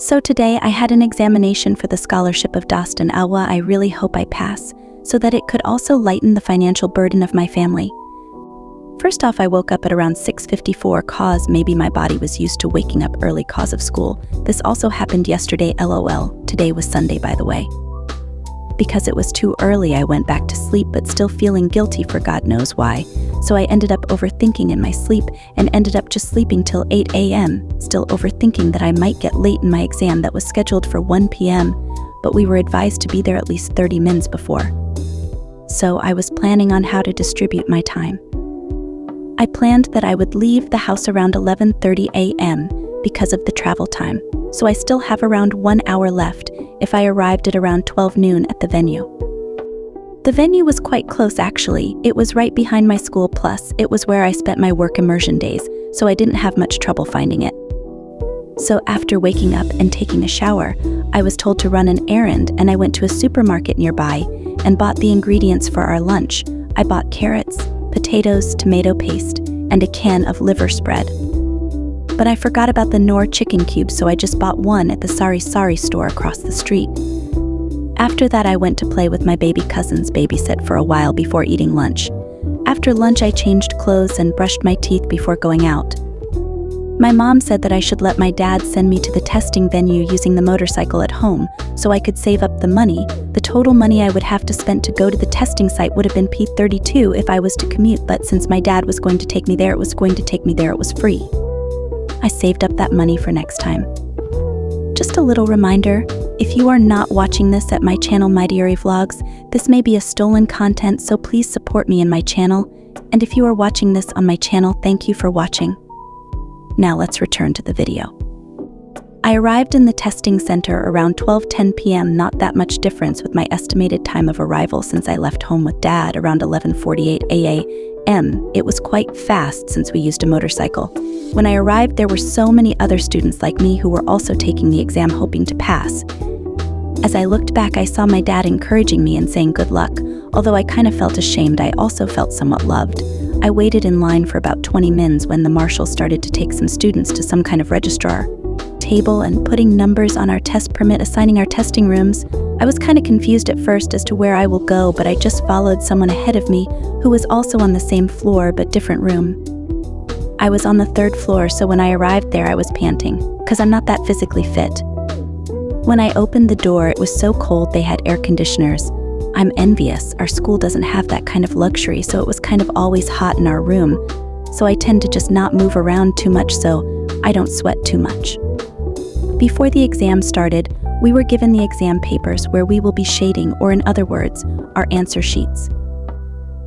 So today I had an examination for the scholarship of Dost and OWWA I. Really hope I pass, so that it could also lighten the financial burden of my family. First off, I woke up at around 6:54 cause maybe my body was used to waking up early cause of school. This also happened yesterday, LOL. Today was Sunday, by the way. Because it was too early, I went back to sleep, but still feeling guilty for God knows why. So I ended up overthinking in my sleep and ended up just sleeping till 8 a.m., still overthinking that I might get late in my exam that was scheduled for 1 p.m., but we were advised to be there at least 30 minutes before. So I was planning on how to distribute my time. I planned that I would leave the house around 11:30 a.m. because of the travel time, so I still have around 1 hour left if I arrived at around 12 noon at the venue. The venue was quite close actually. It was right behind my school, plus it was where I spent my work immersion days, so I didn't have much trouble finding it. So after waking up and taking a shower, I was told to run an errand, and I went to a supermarket nearby and bought the ingredients for our lunch. I bought carrots, potatoes, tomato paste, and a can of liver spread. But I forgot about the knor chicken cubes, so I just bought one at the sari store across the street. After that, I went to play with my baby cousin's babysit for a while before eating lunch. After lunch, I changed clothes and brushed my teeth before going out. My mom said that I should let my dad send me to the testing venue using the motorcycle at home, so I could save up the money. The total money I would have to spend to go to the testing site would have been $32 if I was to commute, but since my dad was going to take me there, it was free. I saved up that money for next time. Just a little reminder, if you are not watching this at my channel Mighty Vlogs, this may be a stolen content, so please support me in my channel. And if you are watching this on my channel, thank you for watching. Now let's return to the video. I arrived in the testing center around 12:10 p.m., not that much difference with my estimated time of arrival since I left home with Dad around 11:48 a.m. It was quite fast since we used a motorcycle. When I arrived, there were so many other students like me who were also taking the exam hoping to pass. As I looked back, I saw my dad encouraging me and saying good luck. Although I kind of felt ashamed, I also felt somewhat loved. I waited in line for about 20 minutes when the marshal started to take some students to some kind of registrar table and putting numbers on our test permit, assigning our testing rooms. I was kind of confused at first as to where I will go, but I just followed someone ahead of me who was also on the same floor but different room. I was on the 3rd floor, so when I arrived there I was panting, because I'm not that physically fit. When I opened the door, it was so cold they had air conditioners. I'm envious. Our school doesn't have that kind of luxury, so it was kind of always hot in our room. So I tend to just not move around too much so I don't sweat too much. Before the exam started, we were given the exam papers where we will be shading, or in other words, our answer sheets.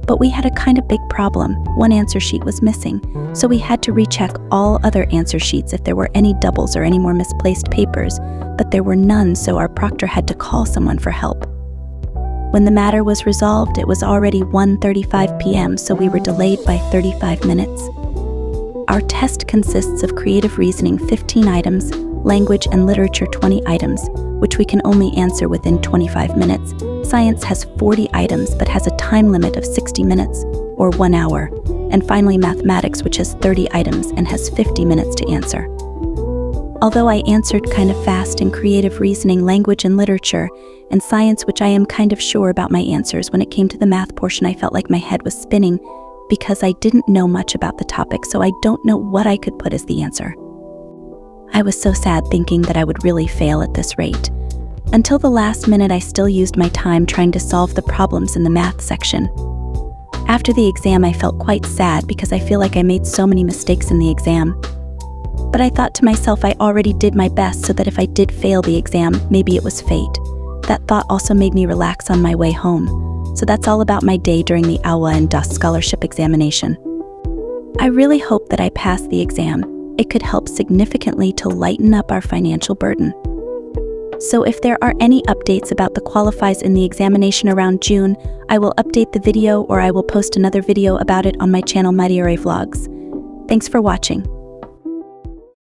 But we had a kind of big problem. One answer sheet was missing, so we had to recheck all other answer sheets if there were any doubles or any more misplaced papers, but there were none, so our proctor had to call someone for help. When the matter was resolved, it was already 1:35 p.m., so we were delayed by 35 minutes. Our test consists of creative reasoning 15 items, language and literature 20 items, which we can only answer within 25 minutes. Science has 40 items but has a time limit of 60 minutes, or 1 hour. And finally mathematics, which has 30 items and has 50 minutes to answer. Although I answered kind of fast in creative reasoning, language and literature, and science, which I am kind of sure about my answers, when it came to the math portion I felt like my head was spinning because I didn't know much about the topic, so I don't know what I could put as the answer. I was so sad thinking that I would really fail at this rate. Until the last minute, I still used my time trying to solve the problems in the math section. After the exam, I felt quite sad because I feel like I made so many mistakes in the exam. But I thought to myself I already did my best, so that if I did fail the exam, maybe it was fate. That thought also made me relax on my way home. So that's all about my day during the OWWA and Dost scholarship examination. I really hope that I pass the exam. It could help significantly to lighten up our financial burden. So if there are any updates about the qualifies in the examination around June, I will update the video, or I will post another video about it on my channel Mighty Vlogs. Thanks for watching.